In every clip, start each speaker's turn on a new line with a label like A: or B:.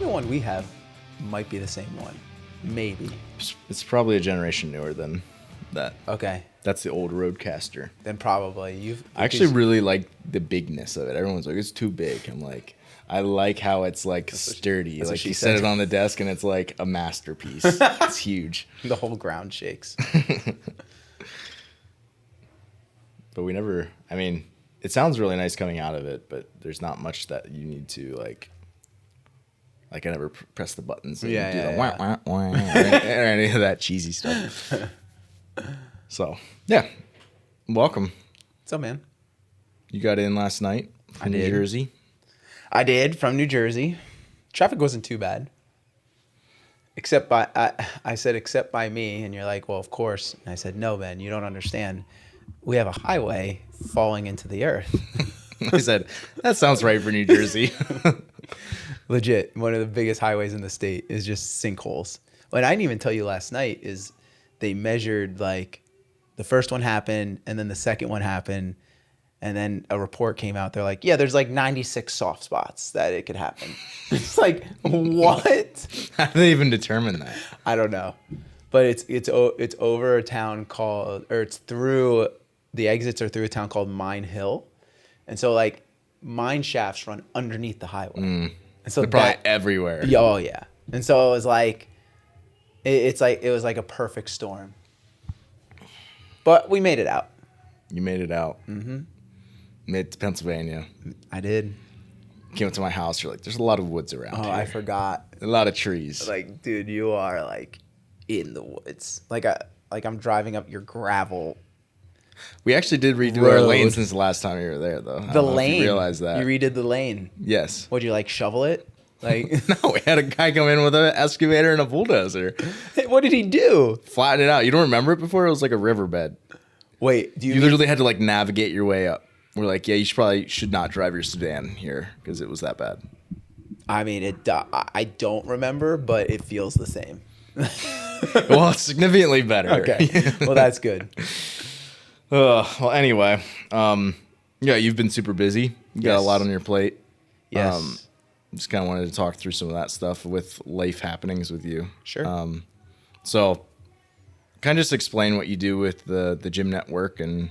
A: the one we have might be the same one. Maybe.
B: It's probably a generation newer than that.
A: Okay.
B: That's the old Roadcaster.
A: Then probably
B: I actually really like the bigness of it. Everyone's like, it's too big. I'm like, I like how it's like sturdy. Like you set it on the desk and it's like a masterpiece. It's huge.
A: The whole ground shakes.
B: But we never, I mean, it sounds really nice coming out of it, but there's not much that you need to like I never press the buttons and do the wah, wah, wah, or any of that cheesy stuff. So, yeah. Welcome.
A: What's up, man?
B: You got in last night from New Jersey?
A: I did, from New Jersey. Traffic wasn't too bad. Except I said, except by me. And you're like, well, of course. And I said, no, man, you don't understand. We have a highway falling into the earth.
B: I said, that sounds right for New Jersey.
A: Legit. One of the biggest highways in the state is just sinkholes. What I didn't even tell you last night is they measured, like, the first one happened and then the second one happened. And then a report came out. They're like, yeah, there's like 96 soft spots that it could happen. It's like, what?
B: How do they even determine that?
A: I don't know. But it's over a town called, or it's through, the exits are through a town called Mine Hill. And so, like, mine shafts run underneath the highway. And so
B: they're probably everywhere.
A: Oh, yeah. And so it was like, it was like a perfect storm. But we made it out.
B: You made it out. Mm-hmm. Made it to Pennsylvania.
A: I did.
B: Came up to my house. You're like, there's a lot of woods around here.
A: I forgot.
B: A lot of trees.
A: Like, dude, you are like in the woods. Like I'm driving up your gravel.
B: We actually did redo our lane since the last time you were there, though.
A: The lane.
B: You realized that.
A: You redid the lane.
B: Yes.
A: What'd you, like, shovel it? Like
B: No, we had a guy come in with an excavator and a bulldozer.
A: What did he do?
B: Flatten it out. You don't remember it before? It was like a riverbed.
A: Wait,
B: you literally had to like navigate your way up. We're like, yeah, you should not drive your sedan here because it was that bad.
A: I mean, I don't remember, but it feels the same.
B: Well, it's significantly better.
A: Okay. Well, that's good.
B: Well, anyway, yeah, you've been super busy. You got a lot on your plate.
A: Yes.
B: Just kind of wanted to talk through some of that stuff with life happenings with you.
A: Sure.
B: So kind of just explain what you do with the gym network and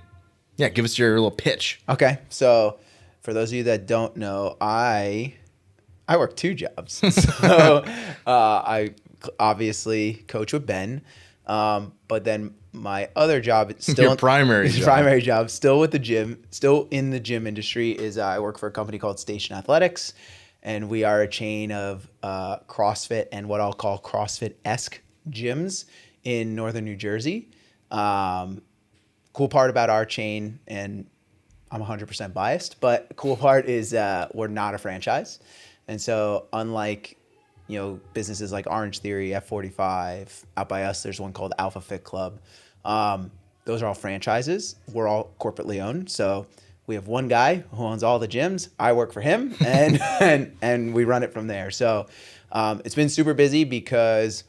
B: yeah, give us your little pitch.
A: Okay. So for those of you that don't know, I work two jobs. So I obviously coach with Ben, but then my other job, still
B: your primary
A: job, still with the gym, still in the gym industry, is I work for a company called Station Athletics, and we are a chain of CrossFit and what I'll call CrossFit-esque gyms in northern New Jersey. Cool part about our chain, and I'm 100% biased, but the cool part is we're not a franchise. And so unlike, businesses like Orange Theory, F45, out by us, there's one called Alpha Fit Club. Those are all franchises. We're all corporately owned. So we have one guy who owns all the gyms. I work for him and and we run it from there. So it's been super busy because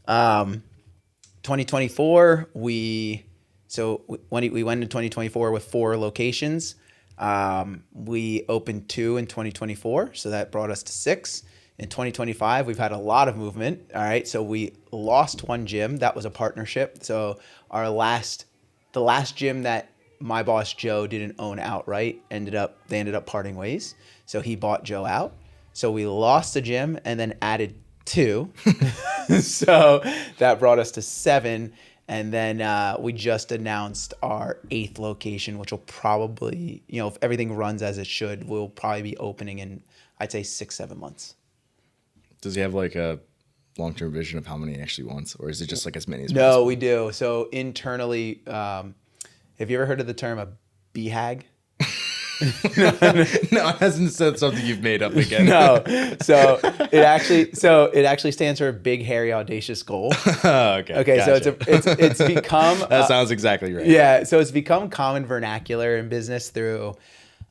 A: 2024, we went into 2024 with 4 locations. We opened 2 in 2024, so that brought us to 6. In 2025, we've had a lot of movement. All right, so we lost one gym. That was a partnership. So the last gym that my boss Joe didn't own outright they ended up parting ways. So he bought Joe out. So we lost the gym and then added 2. So that brought us to 7. And then we just announced our 8th location, which will probably, if everything runs as it should, we'll probably be opening in, I'd say, 6-7 months.
B: Does he have like a long-term vision of how many he actually wants? Or is it just like as many as possible?
A: No, we do. So internally, have you ever heard of the term a BHAG?
B: No, it hasn't said something you've made up again.
A: No. So it actually stands for Big Hairy Audacious Goal.
B: Okay.
A: Gotcha. So it's become
B: that sounds exactly right.
A: Yeah. So it's become common vernacular in business through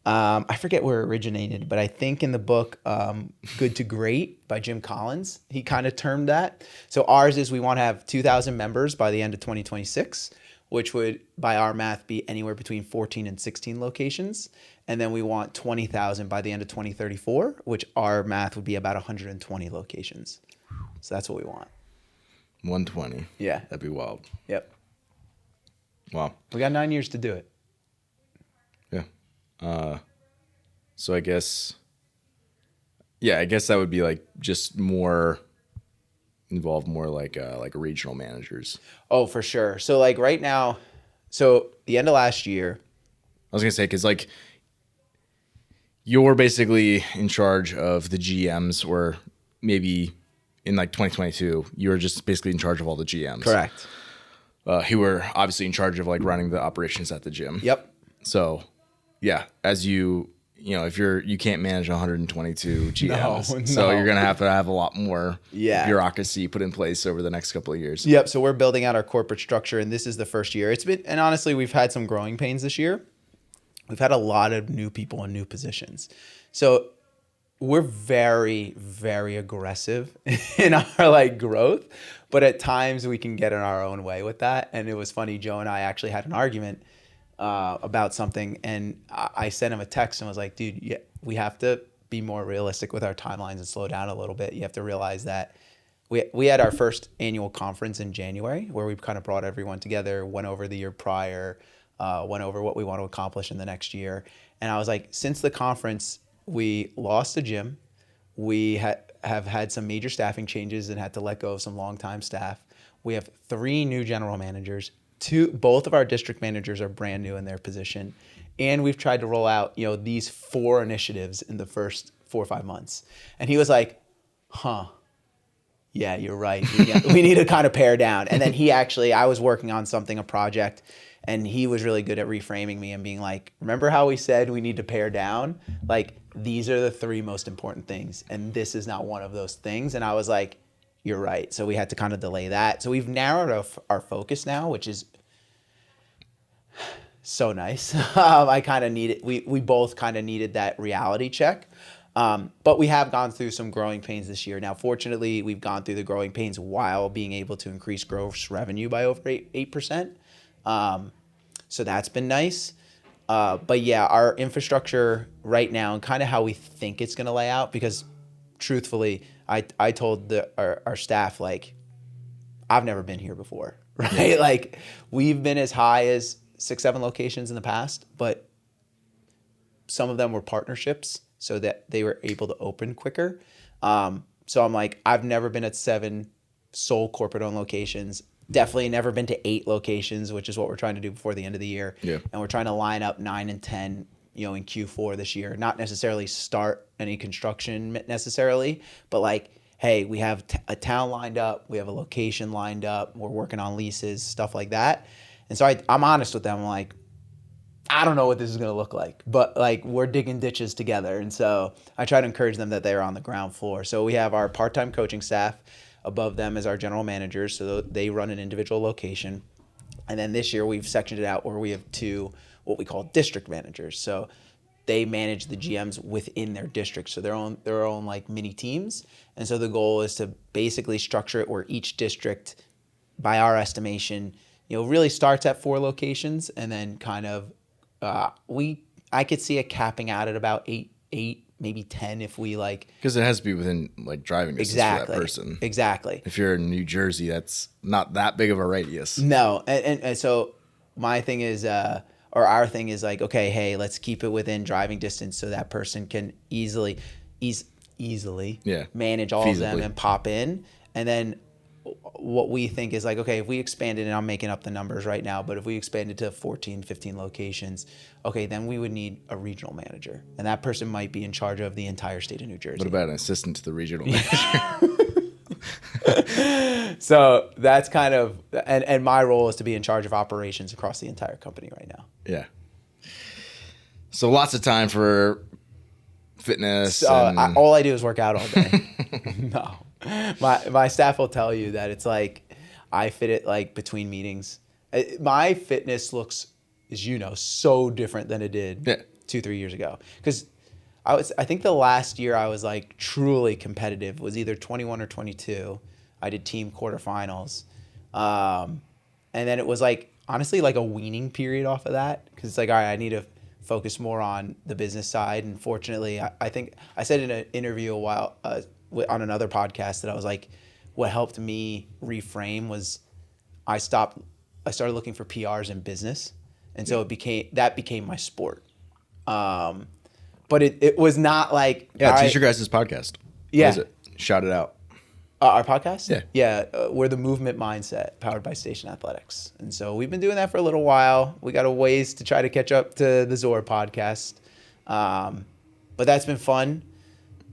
A: I forget where it originated, but I think in the book Good to Great by Jim Collins, he kind of termed that. So ours is we want to have 2,000 members by the end of 2026. which would, by our math, be anywhere between 14 and 16 locations. And then we want 20,000 by the end of 2034, which our math would be about 120 locations. So that's what we want.
B: 120.
A: Yeah.
B: That'd be wild.
A: Yep.
B: Wow.
A: We got 9 years to do it.
B: Yeah. So I guess that would be like just more involved, more like regional managers.
A: Oh, for sure. So like right now, so the end of last year.
B: I was gonna say, because like you're basically in charge of the GMs, or maybe in like 2022, you were just basically in charge of all the GMs.
A: Correct.
B: Who were obviously in charge of like running the operations at the gym.
A: Yep.
B: So yeah, as you if you can't manage 122 GMs,
A: No.
B: so you're gonna have to have a lot more bureaucracy put in place over the next couple of years.
A: Yep. So we're building out our corporate structure, and this is the first year. And honestly, we've had some growing pains this year. We've had a lot of new people in new positions. So we're very, very aggressive in our like growth, but at times we can get in our own way with that. And it was funny, Joe and I actually had an argument about something, and I sent him a text and was like, dude, we have to be more realistic with our timelines and slow down a little bit. You have to realize that we had our first annual conference in January where we kind of brought everyone together, went over the year prior, went over what we want to accomplish in the next year. And I was like, since the conference, we lost a gym. We have had some major staffing changes and had to let go of some longtime staff. We have 3 new general managers. Both of our district managers are brand new in their position. And we've tried to roll out, these 4 initiatives in the first 4 or 5 months. And he was like, yeah, you're right. We need to kind of pare down. And then I was working on a project, and he was really good at reframing me and being like, remember how we said we need to pare down? Like, these are the 3 most important things, and this is not one of those things. And I was like, you're right. So we had to kind of delay that. So we've narrowed our focus now, which is so nice. I kind of needed, we both kind of needed that reality check. But we have gone through some growing pains this year. Now, fortunately, we've gone through the growing pains while being able to increase gross revenue by over 8%. So that's been nice. But yeah, our infrastructure right now and kind of how we think it's going to lay out, because truthfully, I told our staff, like, I've never been here before, right? Yeah. Like, we've been as high as 6-7 locations in the past, but some of them were partnerships so that they were able to open quicker. So I'm like, I've never been at 7 sole corporate-owned locations. Definitely never been to 8 locations, which is what we're trying to do before the end of the year. Yeah. And we're trying to line up 9 and 10, in Q4 this year. Not necessarily start any construction necessarily, but like, hey, we have a town lined up, we have a location lined up, we're working on leases, stuff like that. And so I'm honest with them. I'm like, I don't know what this is going to look like, but like, we're digging ditches together. And so I try to encourage them that they're on the ground floor. So we have our part-time coaching staff. Above them is our general managers, so they run an individual location. And then this year we've sectioned it out where we have 2 what we call district managers. So they manage the GMs within their district, so their own like mini teams. And so the goal is to basically structure it where each district, by our estimation, really starts at 4 locations, and then kind of I could see it capping out at about 8, maybe 10 if we like.
B: Because it has to be within like driving distance for that person.
A: Exactly.
B: If you're in New Jersey, that's not that big of a radius.
A: No, and so my thing is, or our thing is like, okay, hey, let's keep it within driving distance so that person can easily manage all of them and pop in. And then what we think is like, okay, if we expanded, and I'm making up the numbers right now, but if we expanded to 14, 15 locations, okay, then we would need a regional manager. And that person might be in charge of the entire state of New Jersey.
B: What about an assistant to the regional manager?
A: So that's kind of, and my role is to be in charge of operations across the entire company right now.
B: Yeah. So lots of time for fitness.
A: So all I do is work out all day. No. My staff will tell you that it's like I fit it like between meetings. My fitness looks, as so different than it did 2-3 years ago. Because I think the last year I was like truly competitive was either 21 or 22. I did team quarterfinals. And then it was like honestly like a weaning period off of that, because it's like, all right, I need to focus more on the business side. And fortunately, I think I said in an interview a while on another podcast that I was like, what helped me reframe was I started looking for PRs in business, and so it became my sport. But it was not like,
B: Yeah, teach your guys' podcast.
A: Yeah.
B: What is it? Shout it out.
A: Our podcast?
B: Yeah.
A: Yeah, we're the Movement Mindset, powered by Station Athletics. And so we've been doing that for a little while. We got a ways to try to catch up to the Zor podcast. But that's been fun.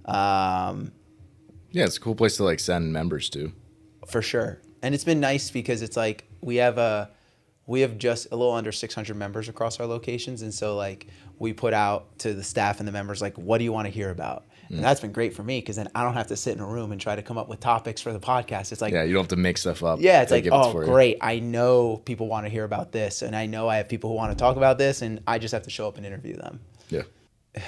B: Yeah, it's a cool place to like send members to.
A: For sure. And it's been nice because it's like we have just a little under 600 members across our locations. And so like we put out to the staff and the members, like, what do you want to hear about? And that's been great for me, because then I don't have to sit in a room and try to come up with topics for the podcast. It's like,
B: yeah, you don't have to make stuff up.
A: Yeah, it's like, oh, great. I know people want to hear about this, and I know I have people who want to talk about this, and I just have to show up and interview them.
B: Yeah.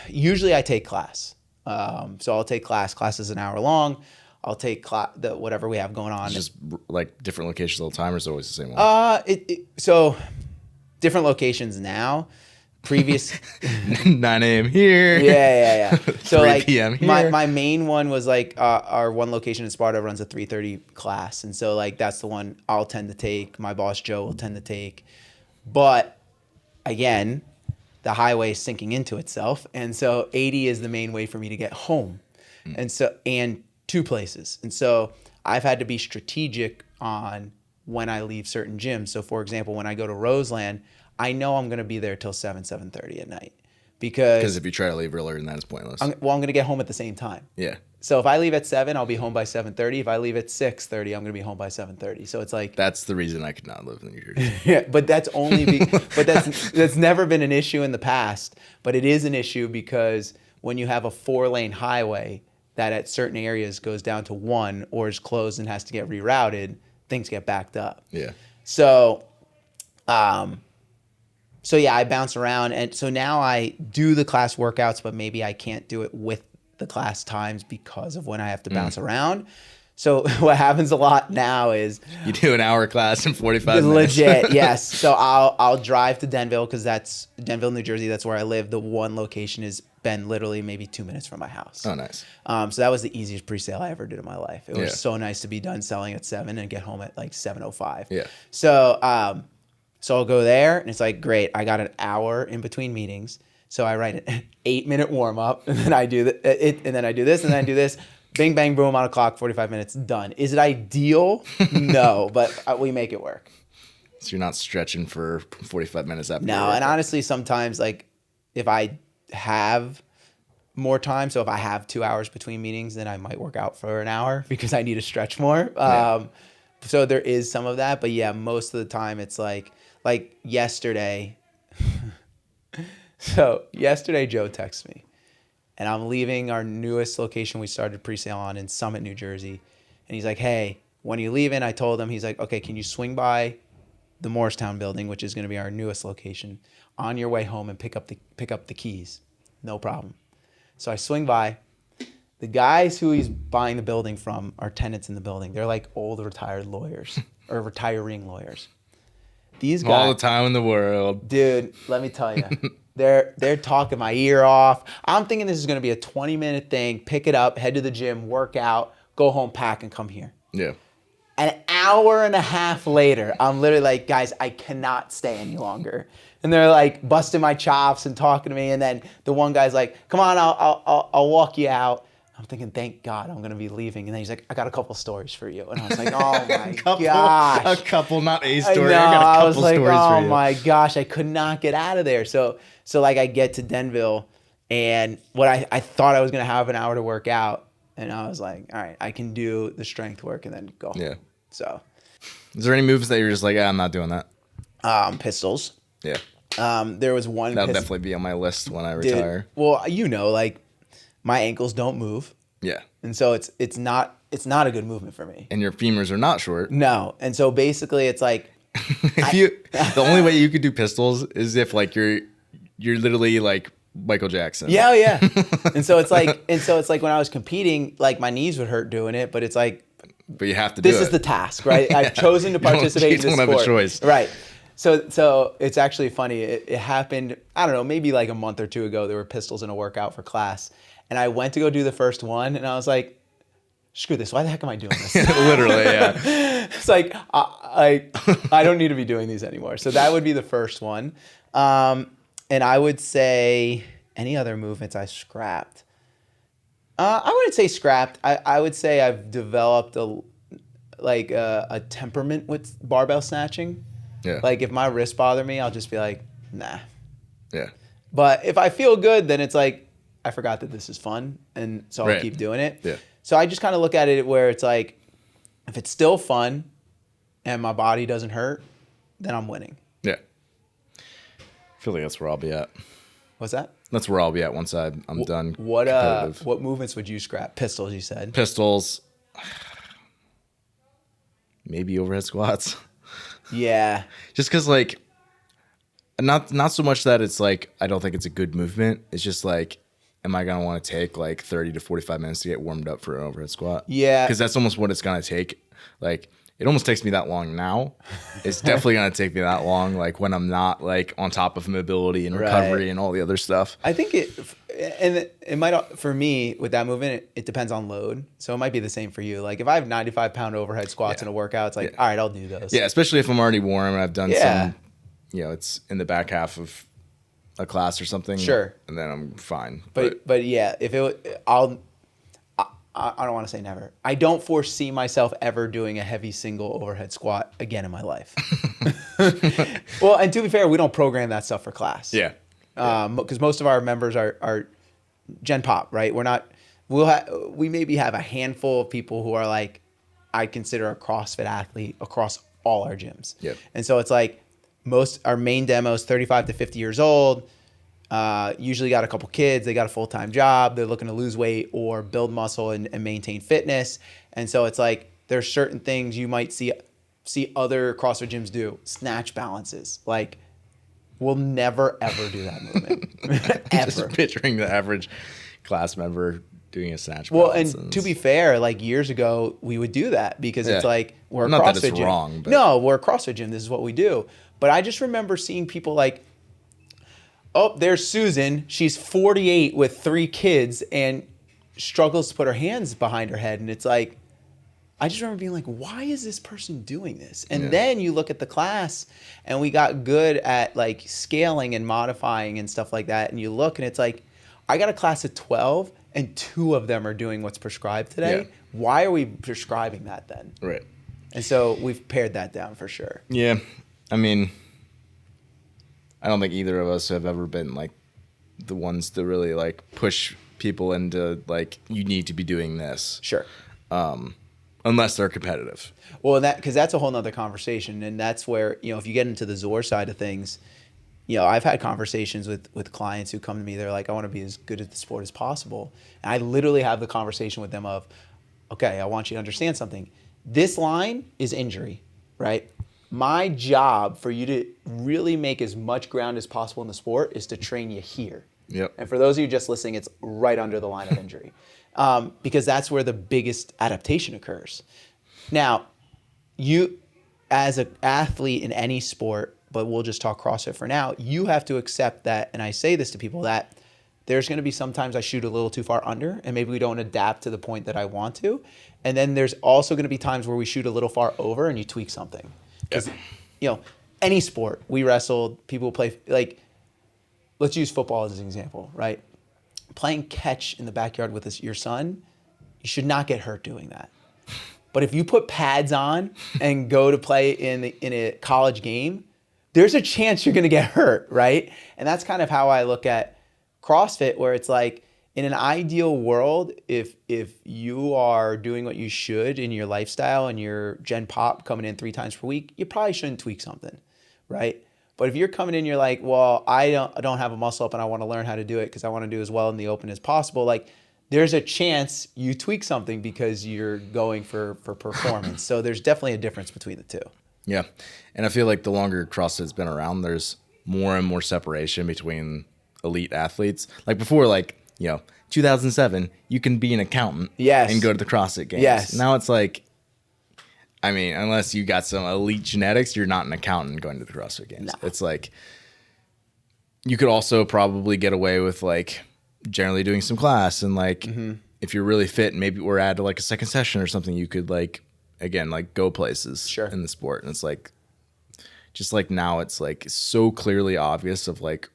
A: Usually I take class. So I'll take class. Class is an hour long. I'll take whatever we have going on.
B: It's just like different locations all the time, or is it always the same one?
A: So different locations now. Previous
B: 9 a.m. here.
A: Yeah. So
B: 3
A: like
B: p.m. here.
A: my main one was like our one location in Sparta runs a 3:30 class, and so like that's the one I'll tend to take. My boss Joe will tend to take, but again, the highway is sinking into itself, and so 80 is the main way for me to get home, and two places, and so I've had to be strategic on when I leave certain gyms. So for example, when I go to Roseland, I know I'm going to be there till 7:30 at night, because
B: if you try to leave earlier than that, it's pointless.
A: I'm going to get home at the same time.
B: Yeah.
A: So if I leave at 7, I'll be home by 7:30. If I leave at 6:30, I'm going to be home by 7:30. So it's like,
B: that's the reason I could not live in New Jersey.
A: yeah, but that's only but that's never been an issue in the past, but it is an issue because when you have a 4-lane highway that at certain areas goes down to 1 or is closed and has to get rerouted, things get backed up.
B: Yeah.
A: So yeah, I bounce around, and so now I do the class workouts, but maybe I can't do it with the class times because of when I have to bounce around. So what happens a lot now is
B: you do an hour class in 45 minutes.
A: Legit, yes. So I'll drive to Denville, because that's Denville, New Jersey. That's where I live. The one location has been literally maybe 2 minutes from my house.
B: Oh, nice.
A: So that was the easiest pre-sale I ever did in my life. It was
B: Yeah.
A: so nice to be done selling at 7 and get home at like 7:05.
B: Yeah.
A: So I'll go there, and it's like, great, I got an hour in between meetings. So I write an 8-minute warm up, and then I do and then I do this, and then I do this. Bing, bang, boom, on a clock, 45 minutes, done. Is it ideal? No, but we make it work.
B: So you're not stretching for 45 minutes after.
A: No, and honestly, sometimes like if I have more time, so if I have 2 hours between meetings, then I might work out for an hour because I need to stretch more. So there is some of that, but yeah, most of the time it's like yesterday. So yesterday Joe texted me, and I'm leaving our newest location we started pre-sale on in Summit, New Jersey. And he's like, hey, when are you leaving? I told him, he's like, okay, can you swing by the Morristown building, which is going to be our newest location, on your way home and pick up the keys? No problem. So I swing by. The guys who he's buying the building from are tenants in the building. They're like old retired lawyers or retiring lawyers. These guys,
B: all the time in the world.
A: Dude, let me tell you. They're talking my ear off. I'm thinking this is going to be a 20-minute thing. Pick it up, head to the gym, work out, go home, pack, and come here.
B: Yeah.
A: An hour and a half later, I'm literally like, guys, I cannot stay any longer. And they're like busting my chops and talking to me. And then the one guy's like, come on, I'll walk you out. I'm thinking, thank God I'm going to be leaving. And then he's like, I got a couple stories for you. And I was like, oh my gosh.
B: A couple, not a story.
A: I know,
B: I got a couple
A: I was like,
B: stories for
A: oh
B: you.
A: my gosh, I could not get out of there. So like I get to Denville, and what I thought I was going to have an hour to work out. And I was like, all right, I can do the strength work and then go home.
B: Yeah.
A: So.
B: Is there any moves that you're just like, yeah, I'm not doing that?
A: Pistols.
B: Yeah.
A: There was one.
B: That'll definitely be on my list when I retire.
A: Dude, well, like my ankles don't move.
B: Yeah.
A: And so it's not a good movement for me.
B: And your femurs are not short.
A: No. And so basically it's like
B: the only way you could do pistols is if like you're literally like Michael Jackson.
A: Yeah. And so it's like when I was competing, like my knees would hurt doing it, but it's like,
B: but you have to do it.
A: This is the task, right? I've chosen to participate in this sport.
B: You don't have a choice.
A: Right. So it's actually funny. It happened, I don't know, maybe like a month or two ago. There were pistols in a workout for class. And I went to go do the first one, and I was like, screw this. Why the heck am I doing this?
B: Literally, yeah.
A: It's like, I don't need to be doing these anymore. So that would be the first one. And I would say any other movements I scrapped. I wouldn't say scrapped. I would say I've developed a temperament with barbell snatching.
B: Yeah.
A: Like if my wrists bother me, I'll just be like, nah.
B: Yeah.
A: But if I feel good, then it's like, I forgot that this is fun, and so I'll keep doing it.
B: Yeah.
A: So I just kind of look at it where it's like, if it's still fun and my body doesn't hurt, then I'm winning.
B: Yeah. I feel like that's where I'll be at.
A: What's that?
B: That's where I'll be at once I'm done.
A: What movements would you scrap? Pistols, you said.
B: Pistols. Maybe overhead squats.
A: Yeah.
B: Just because, like, not so much that it's like I don't think it's a good movement. It's just like, am I gonna want to take like 30 to 45 minutes to get warmed up for an overhead squat?
A: Yeah.
B: Because that's almost what it's gonna take. Like, it almost takes me that long now. It's definitely gonna take me that long, like when I'm not like on top of mobility and recovery and all the other stuff.
A: I think it might, for me with that movement, it depends on load. So it might be the same for you. Like if I have 95-pound overhead squats in a workout, it's like, all right, I'll do those.
B: Yeah, especially if I'm already warm and I've done some, it's in the back half of a class or something.
A: Sure.
B: And then I'm fine.
A: But yeah, if I don't want to say never. I don't foresee myself ever doing a heavy single overhead squat again in my life. Well, and to be fair, we don't program that stuff for class.
B: Yeah.
A: Because most of our members are Gen Pop, right? We maybe have a handful of people who are like, I consider a CrossFit athlete across all our gyms.
B: Yep.
A: And so it's like our main demos, 35 to 50 years old, usually got a couple kids, they got a full-time job, they're looking to lose weight or build muscle and maintain fitness. And so it's like there's certain things you might see other CrossFit gyms do. Snatch balances. Like, we'll never ever do that movement. Ever.
B: Just picturing the average class member doing a snatch
A: Well,
B: balance.
A: and to be fair, like years ago, we would do that because it's like, we're a
B: Not
A: CrossFit
B: that it's
A: gym.
B: wrong, but...
A: No, we're a CrossFit gym. This is what we do. But I just remember seeing people like, oh, there's Susan. She's 48 with 3 kids and struggles to put her hands behind her head. And it's like, I just remember being like, why is this person doing this? And then you look at the class and we got good at like scaling and modifying and stuff like that. And you look and it's like, I got a class of 12 and 2 of them are doing what's prescribed today.
B: Yeah.
A: Why are we prescribing that then?
B: Right.
A: And so we've pared that down for sure.
B: Yeah. I mean, I don't think either of us have ever been like the ones to really like push people into like, you need to be doing this.
A: Sure.
B: Unless they're competitive.
A: Well, because that's a whole nother conversation. And that's where, if you get into the Zor side of things, I've had conversations with clients who come to me, they're like, I want to be as good at the sport as possible. And I literally have the conversation with them of, okay, I want you to understand something. This line is injury, right? My job for you to really make as much ground as possible in the sport is to train you here.
B: Yep.
A: And for those of you just listening, it's right under the line of injury. Because that's where the biggest adaptation occurs. Now, you, as an athlete in any sport, but we'll just talk CrossFit for now, you have to accept that, and I say this to people, that there's going to be sometimes I shoot a little too far under, and maybe we don't adapt to the point that I want to. And then there's also going to be times where we shoot a little far over and you tweak something. Because, any sport, we wrestled, people play, like, let's use football as an example, right? Playing catch in the backyard with your son, you should not get hurt doing that. But if you put pads on and go to play in a college game, there's a chance you're going to get hurt, right? And that's kind of how I look at CrossFit, where it's like, in an ideal world, if you are doing what you should in your lifestyle and you're Gen Pop coming in 3 times per week, you probably shouldn't tweak something, right? But if you're coming in, you're like, well, I don't have a muscle up and I want to learn how to do it because I want to do as well in the open as possible. Like, there's a chance you tweak something because you're going for performance. So there's definitely a difference between the two.
B: Yeah. And I feel like the longer CrossFit's been around, there's more and more separation between elite athletes. Like before, 2007, you can be an accountant
A: Yes.
B: and go to the CrossFit Games.
A: Yes.
B: Now it's like, I mean, unless you got some elite genetics, you're not an accountant going to the CrossFit Games.
A: No.
B: It's like, you could also probably get away with like generally doing some class and like, if you're really fit and maybe we're at like a second session or something, you could like, again, like go places in the sport. And it's like, just like now it's like so clearly obvious of like,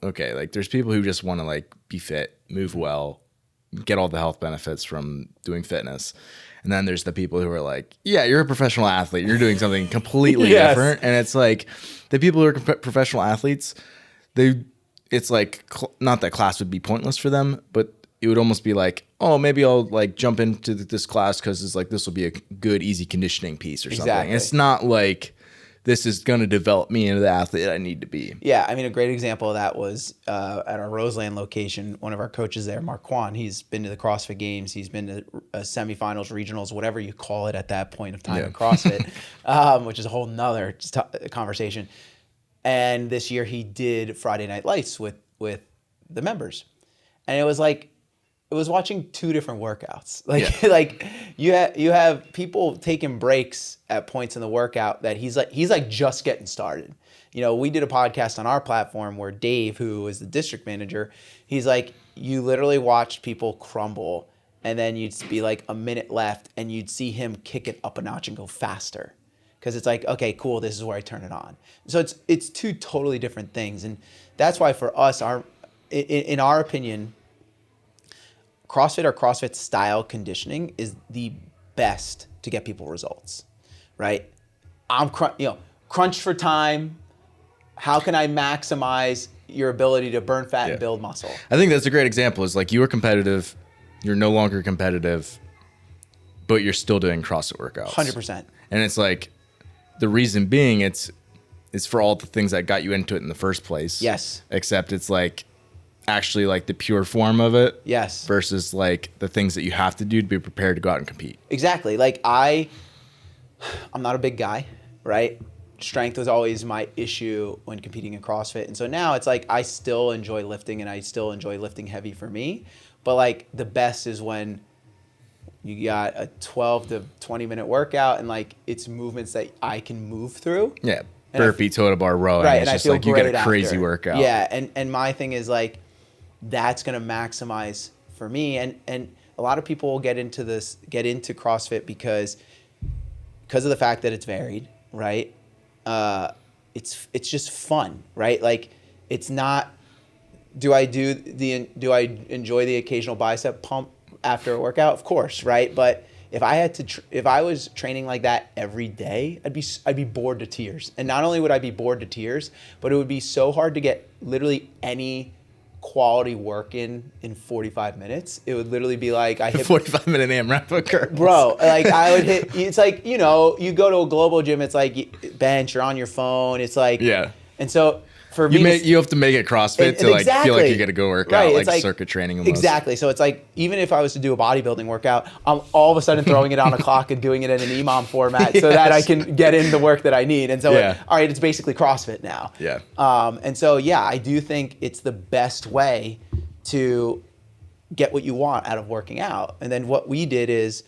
B: okay, like there's people who just want to like be fit, move well, get all the health benefits from doing fitness. And then there's the people who are like, yeah, you're a professional athlete. You're doing something completely different. And it's like the people who are professional athletes, it's like not that class would be pointless for them, but it would almost be like, oh, maybe I'll like jump into this class because it's like this will be a good, easy conditioning piece or something. And it's not like this is going to develop me into the athlete I need to be.
A: Yeah, I mean, a great example of that was at our Roseland location. One of our coaches there, Mark Kwan, he's been to the CrossFit Games. He's been to semifinals, regionals, whatever you call it at that point of time in CrossFit, which is a whole nother conversation. And this year he did Friday Night Lights with the members. And it was like, it was watching two different workouts. Like, like you have people taking breaks at points in the workout that he's like just getting started. You know, we did a podcast on our platform where Dave, who is the district manager, he's like, you literally watched people crumble and then you'd be like a minute left and you'd see him kick it up a notch and go faster. Because it's like, okay, cool, this is where I turn it on. So it's two totally different things. And that's why for us, in our opinion, CrossFit or CrossFit style conditioning is the best to get people results, right? I'm crunch for time. How can I maximize your ability to burn fat and build muscle?
B: I think that's a great example. Is like you were competitive, you're no longer competitive, but you're still doing CrossFit workouts.
A: 100%.
B: And it's like the reason being it's for all the things that got you into it in the first place.
A: Yes.
B: Except it's like actually like the pure form of it.
A: Yes.
B: Versus like the things that you have to do to be prepared to go out and compete.
A: Exactly. Like I'm not a big guy, right? Strength was always my issue when competing in CrossFit. And so now it's like I still enjoy lifting and I still enjoy lifting heavy for me. But like the best is when you got a 12 to 20 minute workout and like it's movements that I can move through.
B: Yeah. Burpee, total bar row.
A: Right.
B: And it's just like you get a crazy workout.
A: Yeah. And my thing is like, that's going to maximize for me. And a lot of people will get into CrossFit because of the fact that it's varied, right? It's just fun, right? Like it's not, do I enjoy the occasional bicep pump after a workout? Of course, right? But if I was training like that every day, I'd be bored to tears. And not only would I be bored to tears, but it would be so hard to get literally any quality work in 45 minutes. It would literally be like I hit
B: 45-minute AMRAP curls.
A: Bro, like I would hit, it's like, you know, you go to a global gym, it's like bench, you're on your phone, it's like, and so for me,
B: you have to make it CrossFit to like feel like you got to go work out, like circuit training almost.
A: Exactly. So it's like, even if I was to do a bodybuilding workout, I'm all of a sudden throwing it on a clock and doing it in an EMOM format so that I can get in the work that I need. And so, all right, it's basically CrossFit now.
B: Yeah.
A: And so, yeah, I do think it's the best way to get what you want out of working out. And then what we did is,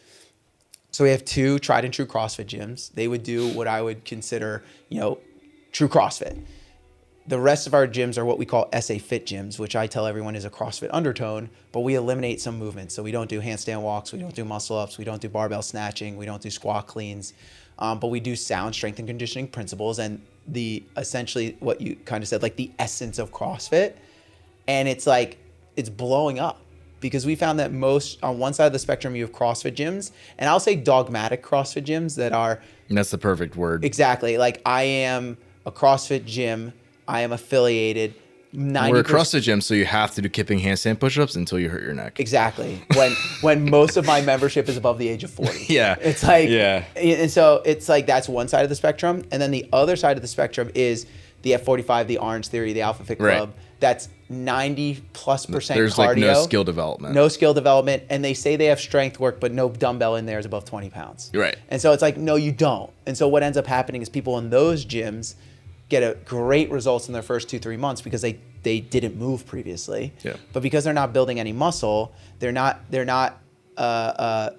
A: so we have two tried and true CrossFit gyms. They would do what I would consider, you know, true CrossFit. The rest of our gyms are what we call SA Fit gyms, which I tell everyone is a CrossFit undertone, but we eliminate some movements. So we don't do handstand walks, we don't do muscle ups, we don't do barbell snatching, we don't do squat cleans, but we do sound strength and conditioning principles and essentially what you kind of said, like the essence of CrossFit. And it's like, it's blowing up because we found that on one side of the spectrum, you have CrossFit gyms, and I'll say dogmatic CrossFit gyms that are.
B: And that's the perfect word.
A: Exactly. Like I am a CrossFit gym. I am affiliated.
B: We're a CrossFit gym, so you have to do kipping handstand push-ups until you hurt your neck.
A: Exactly. When most of my membership is above the age of 40.
B: Yeah.
A: It's like, and so it's like that's one side of the spectrum, and then the other side of the spectrum is the F45, the Orange Theory, the Alpha Fit Club. Right. That's 90+%
B: There's
A: cardio.
B: Like no skill development.
A: No skill development, and they say they have strength work, but no dumbbell in there is above 20 pounds.
B: Right.
A: And so it's like, no, you don't. And so what ends up happening is people in those gyms get a great results in their first 2-3 months because they didn't move previously.
B: Yeah.
A: But because they're not building any muscle, they're not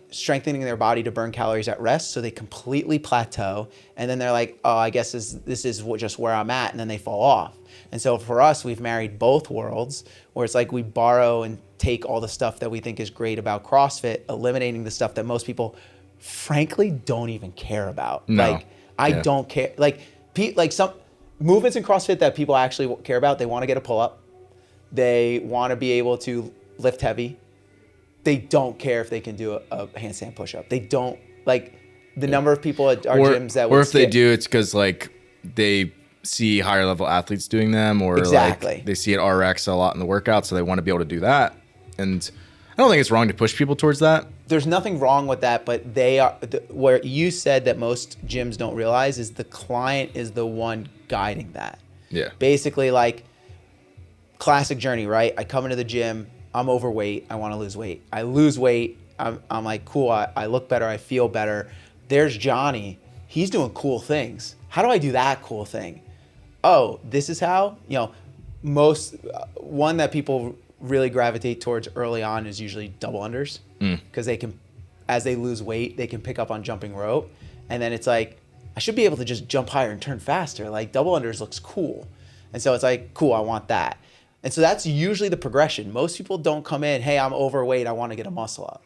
A: strengthening their body to burn calories at rest, so they completely plateau, and then they're like, oh, I guess this is just where I'm at, and then they fall off. And so for us, we've married both worlds, where it's like we borrow and take all the stuff that we think is great about CrossFit, eliminating the stuff that most people frankly don't even care about.
B: No.
A: Like I don't care. Like some movements in CrossFit that people actually care about, they want to get a pull-up. They want to be able to lift heavy. They don't care if they can do a handstand push-up. They don't, like, the number of people at our gyms that would
B: Or if they do, it's because, like, they see higher level athletes doing them, or
A: Exactly.
B: like they see it RX a lot in the workout, so they want to be able to do that. And I don't think it's wrong to push people towards that.
A: There's nothing wrong with that, but they are where you said that most gyms don't realize is the client is the one guiding that.
B: Yeah.
A: Basically, like, classic journey, right? I come into the gym, I'm overweight, I want to lose weight. I lose weight, I'm like, cool, I look better, I feel better. There's Johnny, he's doing cool things. How do I do that cool thing? Oh, this is how? You know, one that people really gravitate towards early on is usually double unders, because they can, as they lose weight, they can pick up on jumping rope, and then it's like, I should be able to just jump higher and turn faster. Like, double unders looks cool. And so it's like, cool, I want that. And so that's usually the progression. Most people don't come in, hey, I'm overweight, I want to get a muscle up.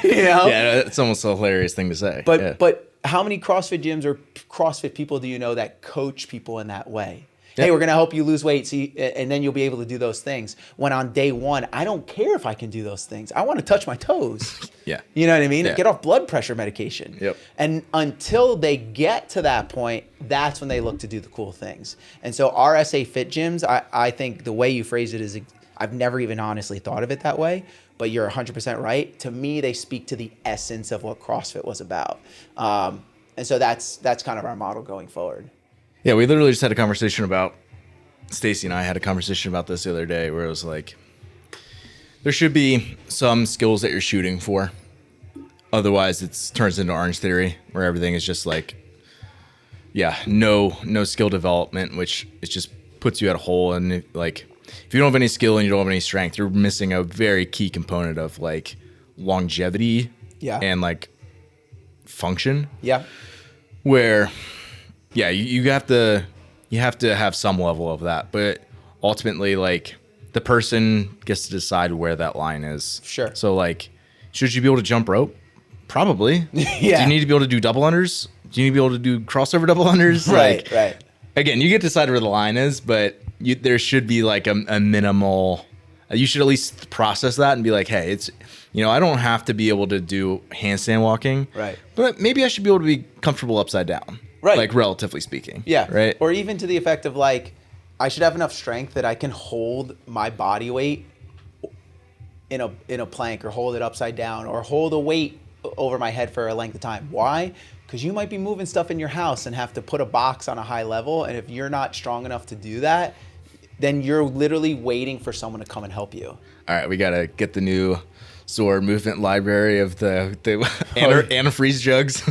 A: You know?
B: Yeah, it's almost a hilarious thing to say.
A: But how many CrossFit gyms or CrossFit people do you know that coach people in that way?
B: Yeah.
A: Hey, we're going to help you lose weight, and then you'll be able to do those things. When on day one, I don't care if I can do those things. I want to touch my toes.
B: Yeah.
A: You know what I mean?
B: Yeah.
A: Get off blood pressure medication.
B: Yep.
A: And until they get to that point, that's when they look to do the cool things. And so our SA Fit gyms, I think the way you phrase it is, I've never even honestly thought of it that way, but you're 100% right. To me, they speak to the essence of what CrossFit was about. And so that's kind of our model going forward.
B: Yeah, we literally just had a conversation about, Stacy and I had a conversation about this the other day, where it was like, there should be some skills that you're shooting for. Otherwise, it turns into Orange Theory, where everything is just like, no skill development, which it just puts you at a hole. And like, if you don't have any skill and you don't have any strength, you're missing a very key component of like longevity and like function.
A: Yeah.
B: Where, you have to have some level of that, but ultimately, like, the person gets to decide where that line is.
A: Sure.
B: So, like, should you be able to jump rope? Probably.
A: Yeah.
B: Do you need to be able to do double unders? Do you need to be able to do crossover double unders?
A: Right,
B: like,
A: right.
B: Again, you get to decide where the line is, but there should be like a minimal. You should at least process that and be like, hey, it's, I don't have to be able to do handstand walking.
A: Right.
B: But maybe I should be able to be comfortable upside down.
A: Right.
B: Like, relatively speaking.
A: Yeah.
B: Right.
A: Or even to the effect of, like, I should have enough strength that I can hold my body weight in a plank, or hold it upside down, or hold a weight over my head for a length of time. Why? Because you might be moving stuff in your house and have to put a box on a high level. And if you're not strong enough to do that, then you're literally waiting for someone to come and help you.
B: All right. We got to get the new SOAR movement library of the antifreeze jugs.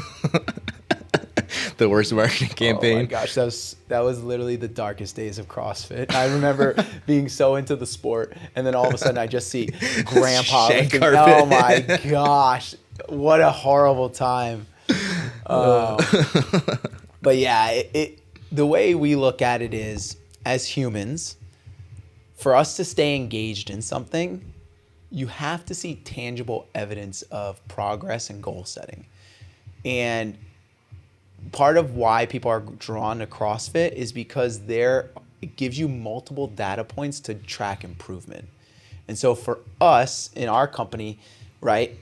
B: The worst marketing campaign.
A: Oh my gosh, that was literally the darkest days of CrossFit. I remember being so into the sport, and then all of a sudden I just see Grandpa
B: Shank
A: lifting.
B: carpet.
A: Oh my gosh, what a horrible time. But yeah, the way we look at it is, as humans, for us to stay engaged in something, you have to see tangible evidence of progress and goal setting. And part of why people are drawn to CrossFit is because it gives you multiple data points to track improvement. And so for us in our company, right,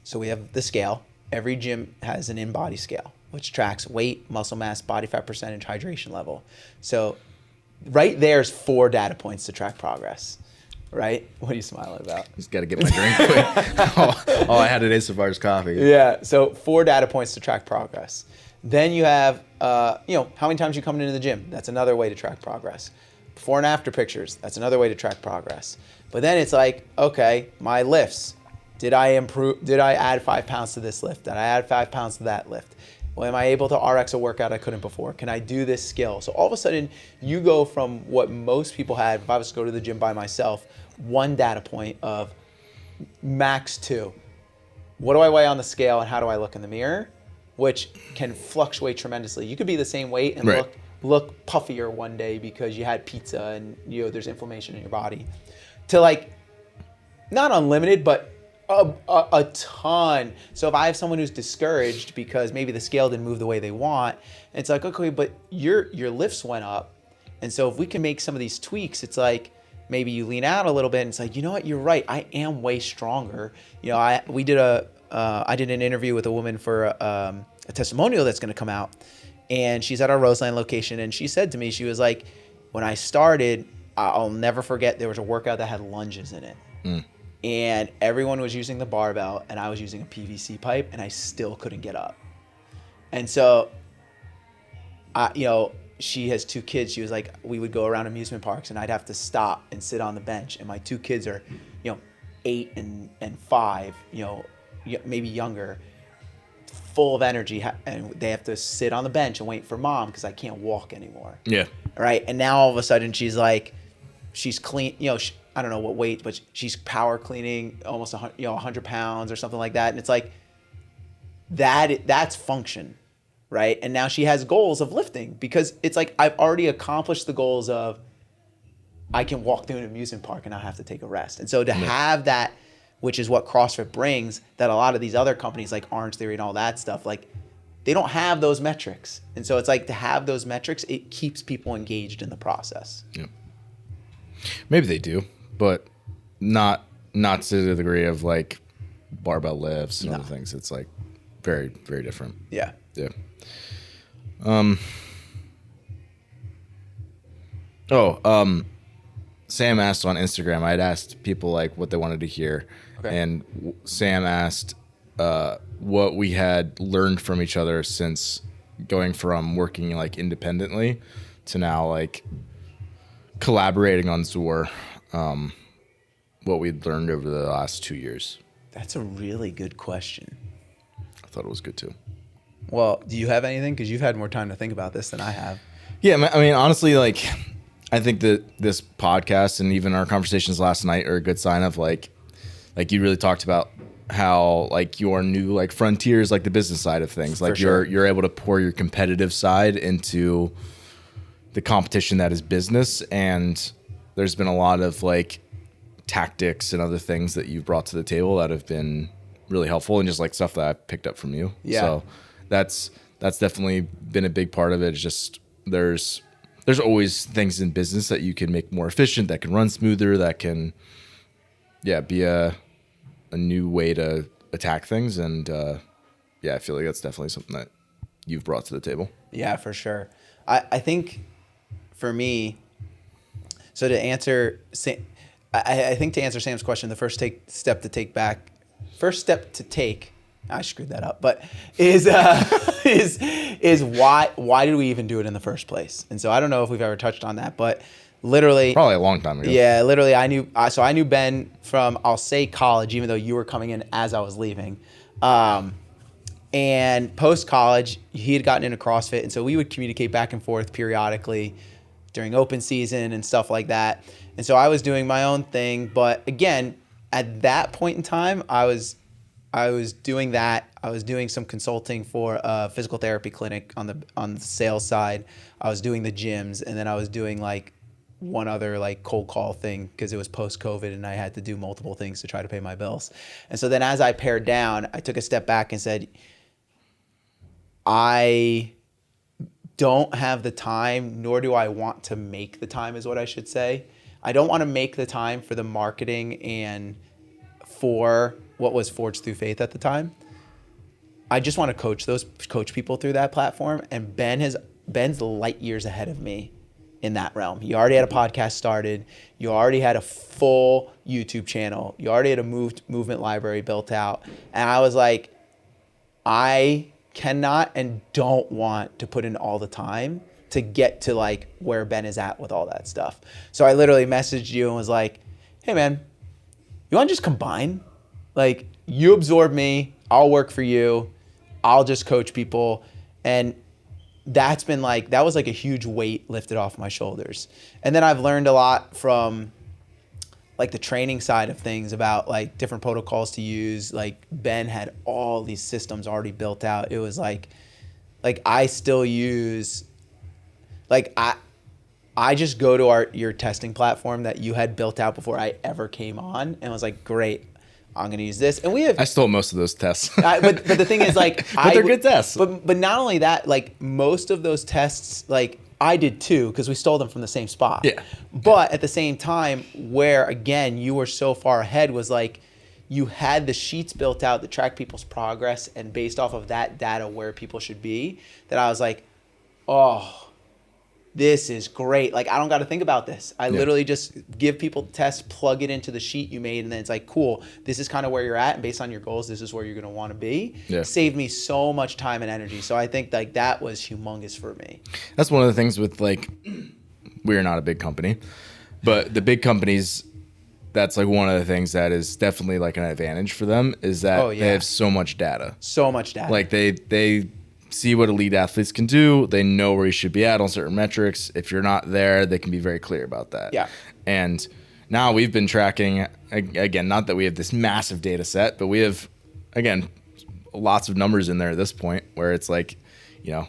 A: so we have the scale. Every gym has an in-body scale, which tracks weight, muscle mass, body fat percentage, hydration level. So right there's 4 data points to track progress. Right? What are you smiling about?
B: Just got to get my drink quick. All I had today so far is coffee.
A: Yeah. So 4 data points to track progress. Then you have, how many times you come into the gym. That's another way to track progress. Before and after pictures. That's another way to track progress. But then it's like, okay, my lifts. Did I improve? Did I add 5 pounds to this lift? Did I add 5 pounds to that lift? Well, am I able to RX a workout I couldn't before? Can I do this skill? So all of a sudden, you go from what most people had, if I was to go to the gym by myself, 1 data point of max 2. What do I weigh on the scale and how do I look in the mirror? Which can fluctuate tremendously. You could be the same weight and look puffier one day because you had pizza and there's inflammation in your body. To like, not unlimited, but a ton. So if I have someone who's discouraged because maybe the scale didn't move the way they want, it's like, okay, but your lifts went up. And so if we can make some of these tweaks, it's like maybe you lean out a little bit and it's like, you know what, you're right. I am way stronger. I did an interview with a woman for a testimonial that's going to come out, and she's at our Roseland location. And she said to me, she was like, when I started, I'll never forget, there was a workout that had lunges in it. And everyone was using the barbell and I was using a PVC pipe and I still couldn't get up. And so, she has 2 kids. She was like, we would go around amusement parks and I'd have to stop and sit on the bench. And my 2 kids are, 8 and 5, maybe younger, full of energy. And they have to sit on the bench and wait for mom because I can't walk anymore.
B: Yeah.
A: Right. And now all of a sudden she's like, she's clean, I don't know what weight, but she's power cleaning almost 100 pounds or something like that. And it's like, that's function, right? And now she has goals of lifting because it's like, I've already accomplished the goals of I can walk through an amusement park and not have to take a rest. And so to have that, which is what CrossFit brings, that a lot of these other companies like Orange Theory and all that stuff, like they don't have those metrics. And so it's like to have those metrics, it keeps people engaged in the process.
B: Yeah. Maybe they do, but not to the degree of like barbell lifts and other things. It's like very, very different.
A: Yeah.
B: Yeah. Sam asked on Instagram, I had asked people like what they wanted to hear. Okay. And Sam asked what we had learned from each other since going from working like independently to now like collaborating on Zor, what we'd learned over the last 2 years.
A: That's a really good question.
B: I thought it was good too.
A: Well, do you have anything? Because you've had more time to think about this than I have.
B: Yeah, I mean, honestly, like, I think that this podcast and even our conversations last night are a good sign of like you really talked about how like your new like frontiers, like the business side of things, like you're able to pour your competitive side into the competition that is business. And there's been a lot of like tactics and other things that you've brought to the table that have been really helpful and just like stuff that I've picked up from you.
A: Yeah.
B: So that's definitely been a big part of it. It's just there's always things in business that you can make more efficient, that can run smoother, that can be a new way to attack things. And I feel like that's definitely something that you've brought to the table. Yeah,
A: for sure. I think for me, so to answer I think to answer Sam's question, the first step to take, I screwed that up, but is why did we even do it in the first place? And so I don't know if we've ever touched on that, but literally
B: probably a long time ago.
A: Yeah, literally I knew Ben from, I'll say college, even though you were coming in as I was leaving. And post college, he had gotten into CrossFit, and so we would communicate back and forth periodically during open season and stuff like that. And so I was doing my own thing, but again, at that point in time, I was doing that. I was doing some consulting for a physical therapy clinic on the sales side. I was doing the gyms, and then I was doing like one other like cold call thing because it was post-COVID and I had to do multiple things to try to pay my bills. And so then as I pared down, I took a step back and said, I don't have the time, nor do I want to make the time, is what I should say. I don't want to make the time for the marketing and for what was Forged Through Faith at the time. I just want to coach people through that platform. And Ben's light years ahead of me in that realm. He already had a podcast started. You already had a full YouTube channel. You already had a movement library built out. And I was like, I cannot and don't want to put in all the time to get to like where Ben is at with all that stuff. So I literally messaged you and was like, hey man, you want to just combine? Like, you absorb me, I'll work for you, I'll just coach people. And that was like a huge weight lifted off my shoulders. And then I've learned a lot from like the training side of things about like different protocols to use. Like Ben had all these systems already built out. It was like I still use, like I just go to your testing platform that you had built out before I ever came on, and was like, great, I'm going to use this. And I
B: stole most of those tests.
A: but the thing is, like,
B: but they're good tests.
A: But not only that, like most of those tests, like I did too, because we stole them from the same spot.
B: Yeah.
A: But at the same time, where again you were so far ahead was like you had the sheets built out that track people's progress, and based off of that data where people should be, that I was like, oh, this is great. Like, I don't got to think about this. I literally just give people the test, plug it into the sheet you made, and then it's like, cool, this is kind of where you're at, and based on your goals, this is where you're going to want to be. Yeah. Saved me so much time and energy. So I think like that was humongous for me.
B: That's one of the things with like, we're not a big company, but the big companies, that's like one of the things that is definitely like an advantage for them, is that they have so much data.
A: So much data.
B: Like they see what elite athletes can do. They know where you should be at on certain metrics. If you're not there, they can be very clear about that.
A: Yeah.
B: And now we've been tracking, again, not that we have this massive data set, but we have, again, lots of numbers in there at this point where it's like, you know,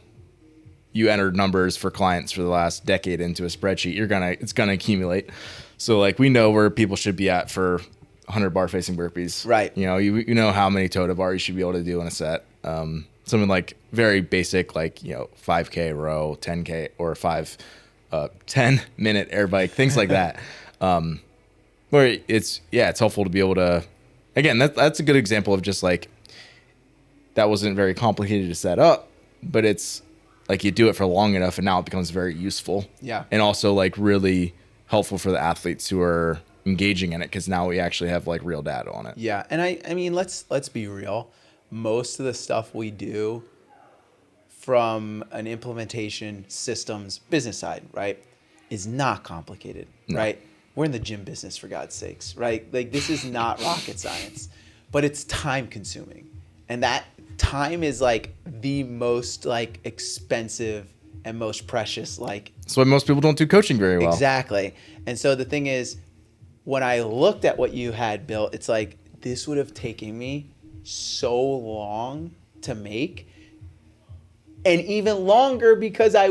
B: you entered numbers for clients for the last decade into a spreadsheet, it's gonna accumulate. So like we know where people should be at for 100 bar facing burpees.
A: Right.
B: You know, you know how many toe to bar you should be able to do in a set. Something like very basic, like, you know, 5K row, 10K or 10-minute air bike, things like that. Where it's helpful to be able to, again, that's a good example of just like, that wasn't very complicated to set up, but it's like you do it for long enough and now it becomes very useful.
A: Yeah.
B: And also like really helpful for the athletes who are engaging in it, because now we actually have like real data on it.
A: Yeah. And I mean, let's be real. Most of the stuff we do from an implementation systems business side, right, is not complicated, right? We're in the gym business, for God's sakes, right? Like, this is not rocket science, but it's time consuming. And that time is like the most like expensive and most precious. Like,
B: that's why most people don't do coaching very well.
A: Exactly. And so the thing is, when I looked at what you had built, it's like, this would have taken me so long to make, and even longer because I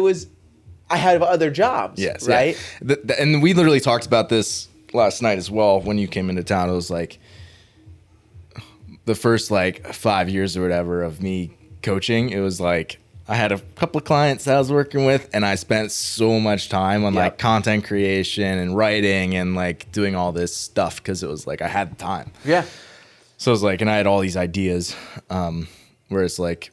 A: had other jobs.
B: Yes,
A: right.
B: Yeah. And we literally talked about this last night as well when you came into town. It was like the first like 5 years or whatever of me coaching. It was like I had a couple of clients that I was working with, and I spent so much time on like content creation and writing and like doing all this stuff because it was like I had the time.
A: Yeah.
B: So it was like, and I had all these ideas, where it's like,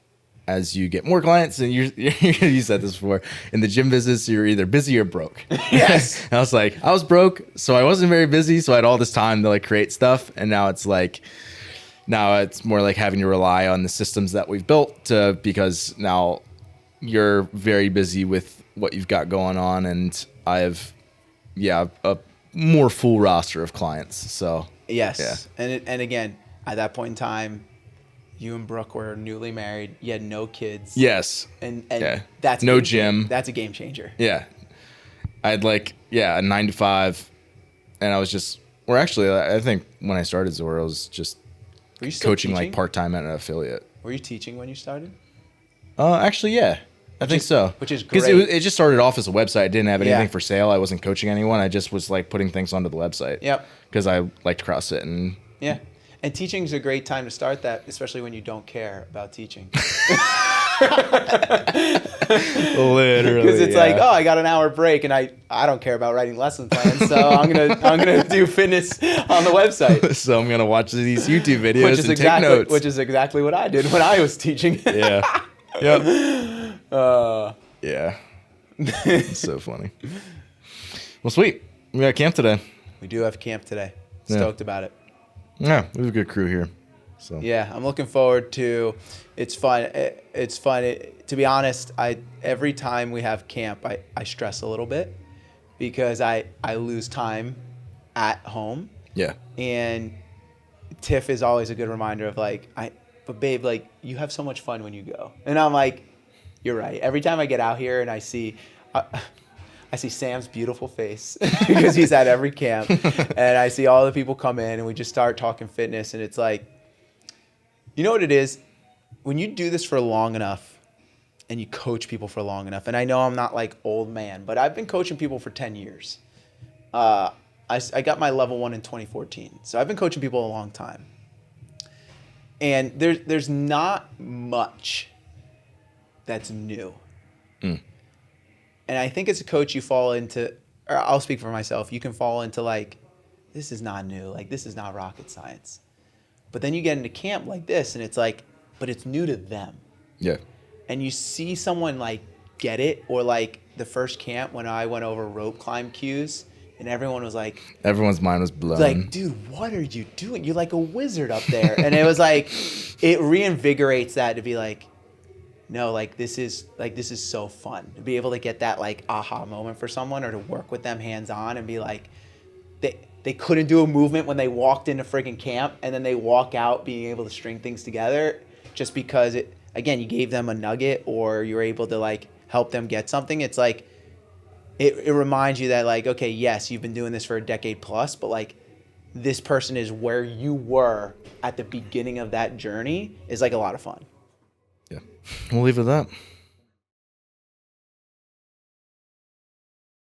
B: as you get more clients, and you said this before, in the gym business, you're either busy or broke.
A: Yes.
B: And I was like, I was broke, so I wasn't very busy, so I had all this time to like create stuff, and now it's more like having to rely on the systems that we've built because now you're very busy with what you've got going on, and I have, a more full roster of clients. So
A: yes, yeah. And again, at that point in time, you and Brooke were newly married. You had no kids.
B: Yes.
A: And that's
B: no gym.
A: That's a game changer.
B: Yeah. I had like, a 9 to 5, and I was just, or actually, I think when I started Zora, I was just coaching like part-time at an affiliate.
A: Were you teaching when you started?
B: Actually, yeah. I think so.
A: Which is great.
B: Because it just started off as a website. I didn't have anything for sale. I wasn't coaching anyone. I just was like putting things onto the website.
A: Yep.
B: Because I liked CrossFit and...
A: Yeah. And teaching is a great time to start that, especially when you don't care about teaching.
B: Literally.
A: Because it's like, oh, I got an hour break, and I don't care about writing lesson plans, so I'm gonna do fitness on the website.
B: So I'm gonna watch these YouTube videos and take notes.
A: Which is exactly what I did when I was teaching.
B: Yeah. Yep. Yeah. It's so funny. Well, sweet. We got camp today.
A: We do have camp today. Stoked about it.
B: Yeah, we have a good crew here. So
A: yeah, I'm looking forward to. It's fun. It's fun. To be honest, every time we have camp, I stress a little bit because I lose time at home.
B: Yeah.
A: And Tiff is always a good reminder of like, but babe, like, you have so much fun when you go. And I'm like, you're right. Every time I get out here and I see, I see Sam's beautiful face because he's at every camp, and I see all the people come in, and we just start talking fitness, and it's like, you know what it is? When you do this for long enough, and you coach people for long enough, and I know I'm not like old man, but I've been coaching people for 10 years. I got my level 1 in 2014, so I've been coaching people a long time. And there's not much that's new. And I think as a coach, you fall into, or I'll speak for myself, you can fall into like, this is not new. Like, this is not rocket science. But then you get into camp like this, and it's like, but it's new to them.
B: Yeah.
A: And you see someone like get it, or like the first camp when I went over rope climb cues, and everyone was like,
B: everyone's mind was blown.
A: Like, dude, what are you doing? You're like a wizard up there. And it was like, it reinvigorates that to be like, no, like this is so fun to be able to get that like aha moment for someone, or to work with them hands on and be like, they couldn't do a movement when they walked into friggin' camp, and then they walk out being able to string things together just because you gave them a nugget, or you're able to like help them get something. It's like, it reminds you that like, okay, yes, you've been doing this for a decade plus, but like this person is where you were at the beginning of that journey is like a lot of fun.
B: Yeah. We'll leave it at that.